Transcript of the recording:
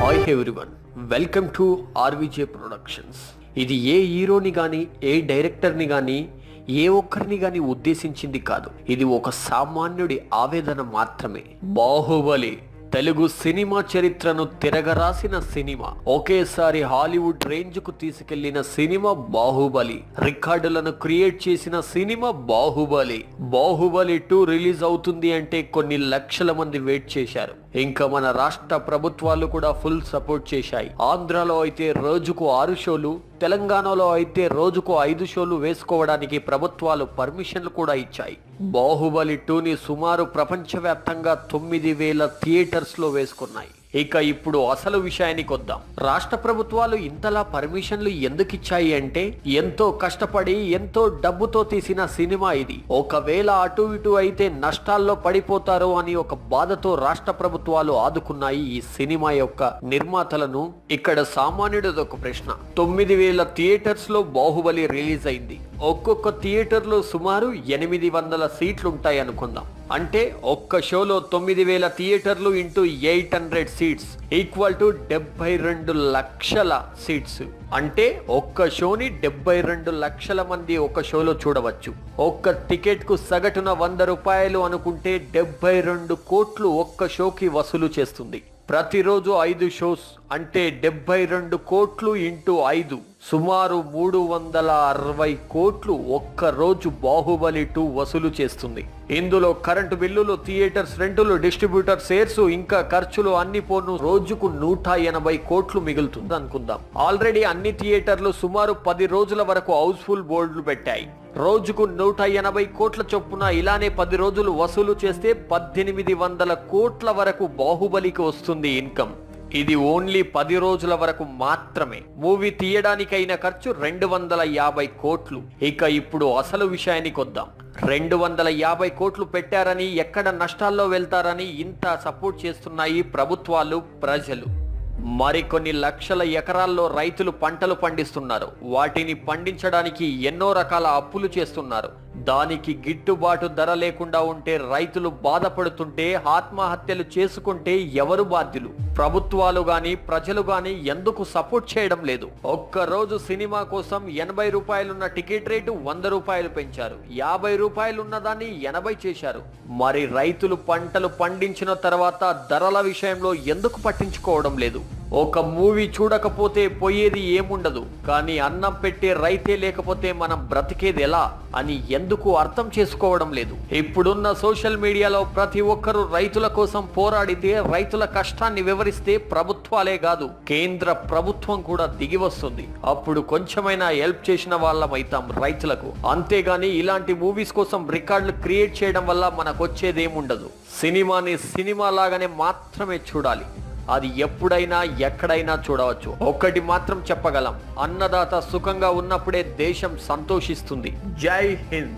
Hi everyone, welcome to RVJ productions. ఇది ఏ హీరోని కానీ ఏ డైరెక్టర్ని కానీ ఏ ఒక్కరిని కానీ ఉద్దేశించింది కాదు. ఇది ఒక సామాన్యుడి ఆవేదన మాత్రమే. బాహుబలి తెలుగు సినిమా చరిత్రను తిరగరాసిన సినిమా. ఒకేసారి హాలీవుడ్ రేంజ్ కు తీసుకెళ్లిన సినిమా బాహుబలి. రికార్డులను క్రియేట్ చేసిన సినిమా బాహుబలి. బాహుబలి 2 రిలీజ్ అవుతుంది అంటే కొన్ని లక్షల మంది వెయిట్ చేశారు. ఇంకా మన రాష్ట్ర ప్రభుత్వాలు కూడా ఫుల్ సపోర్ట్ చేశాయి. ఆంధ్రాలో అయితే రోజుకు 6 షోలు, తెలంగాణలో అయితే రోజుకు 5 షోలు వేసుకోవడానికి ప్రభుత్వాలు పర్మిషన్లు కూడా ఇచ్చాయి. బాహుబలి 2ని సుమారు ప్రపంచవ్యాప్తంగా 9,000 థియేటర్స్ లో వేసుకున్నాయి. ఇక ఇప్పుడు అసలు విషయానికి వద్దాం. రాష్ట్ర ప్రభుత్వాలు ఇంతలా పర్మిషన్లు ఎందుకు ఇచ్చాయి అంటే, ఎంతో కష్టపడి ఎంతో డబ్బుతో తీసిన సినిమా ఇది. ఒకవేళ అటు ఇటు అయితే నష్టాల్లో పడిపోతారో అని ఒక బాధతో రాష్ట్ర ప్రభుత్వాలు ఆదుకున్నాయి ఈ సినిమా యొక్క నిర్మాతలను. ఇక్కడ సామాన్యుడిది ఒక ప్రశ్న. 9,000 థియేటర్స్ లో బాహుబలి రిలీజ్ అయింది. ఒక్కొక్క థియేటర్ లో సుమారు 800 సీట్లు ఉంటాయి అనుకుందాం. అంటే ఒక్క షోలో 9,000 థియేటర్లు ఇంటూ 800 సీట్స్ ఈక్వల్ టు 72 లక్షల సీట్స్. అంటే ఒక్క షోని 72 లక్షల మంది ఒక షోలో చూడవచ్చు. ఒక్క టికెట్ కు సగటున 100 రూపాయలు అనుకుంటే 72 కోట్లు ఒక్క షోకి వసూలు చేస్తుంది. ప్రతిరోజు 5 షోస్ అంటే 72 కోట్లు ఇంటూ 5 సుమారు 360 కోట్లు ఒక్క రోజు బాహుబలి 2 వసూలు చేస్తుంది. ఇందులో కరెంటు బిల్లులు, థియేటర్స్ రెంటులు, డిస్ట్రిబ్యూటర్ షేర్స్, ఇంకా ఖర్చులు అన్ని పోను రోజుకు 180 కోట్లు మిగులుతుంది అనుకుందాం. ఆల్రెడీ అన్ని థియేటర్లు సుమారు 10 రోజుల వరకు హౌస్ఫుల్ బోర్డులు పెట్టాయి. రోజుకు 180 కోట్ల చొప్పున ఇలానే 10 రోజులు వసూలు చేస్తే 1800 కోట్ల వరకు బాహుబలికి వస్తుంది ఇన్కమ్. ఇది ఓన్లీ 10 రోజుల వరకు మాత్రమే. మూవీ తీయడానికైన ఖర్చు 250 కోట్లు. ఇక ఇప్పుడు అసలు విషయానికి వద్దాం. 250 కోట్లు పెట్టారని, ఎక్కడ నష్టాల్లో వెళ్తారని ఇంత సపోర్ట్ చేస్తున్నాయి ప్రభుత్వాలు, ప్రజలు. మరికొన్ని లక్షల ఎకరాల్లో రైతులు పంటలు పండిస్తున్నారు. వాటిని పండించడానికి ఎన్నో రకాల అప్పులు చేస్తున్నారు. దానికి గిట్టుబాటు ధర లేకుండా ఉంటే రైతులు బాధపడుతుంటే, ఆత్మహత్యలు చేసుకుంటే ఎవరు బాధ్యులు? ప్రభుత్వాలు గాని ప్రజలు గాని ఎందుకు సపోర్ట్ చేయడం లేదు? ఒక్క రోజు సినిమా కోసం 80 రూపాయలున్న టికెట్ రేటు 100 రూపాయలు పెంచారు. 50 రూపాయలున్న దాన్ని 80 చేశారు. మరి రైతులు పంటలు పండించిన తర్వాత ధరల విషయంలో ఎందుకు పట్టించుకోవడం లేదు? ఒక మూవీ చూడకపోతే పోయేది ఏముండదు, కానీ అన్నం పెట్టే రైతే లేకపోతే మనం బ్రతికేది ఎలా అని ఎందుకు అర్థం చేసుకోవడం లేదు? ఇప్పుడున్న సోషల్ మీడియాలో ప్రతి ఒక్కరూ రైతుల కోసం పోరాడితే, రైతుల కష్టాన్ని వివరిస్తే ప్రభుత్వాలే కాదు కేంద్ర ప్రభుత్వం కూడా దిగి వస్తుంది. అప్పుడు కొంచెమైనా హెల్ప్ చేసిన వాళ్ళం అవుతాం రైతులకు. అంతేగాని ఇలాంటి మూవీస్ కోసం రికార్డులు క్రియేట్ చేయడం వల్ల మనకు వచ్చేదేముండదు. సినిమాని సినిమా లాగానే మాత్రమే చూడాలి. అది ఎప్పుడైనా ఎక్కడైనా చూడవచ్చు. ఒక్కటి మాత్రం చెప్పగలం, అన్నదాత సుఖంగా ఉన్నప్పుడే దేశం సంతోషిస్తుంది. జై హింద్.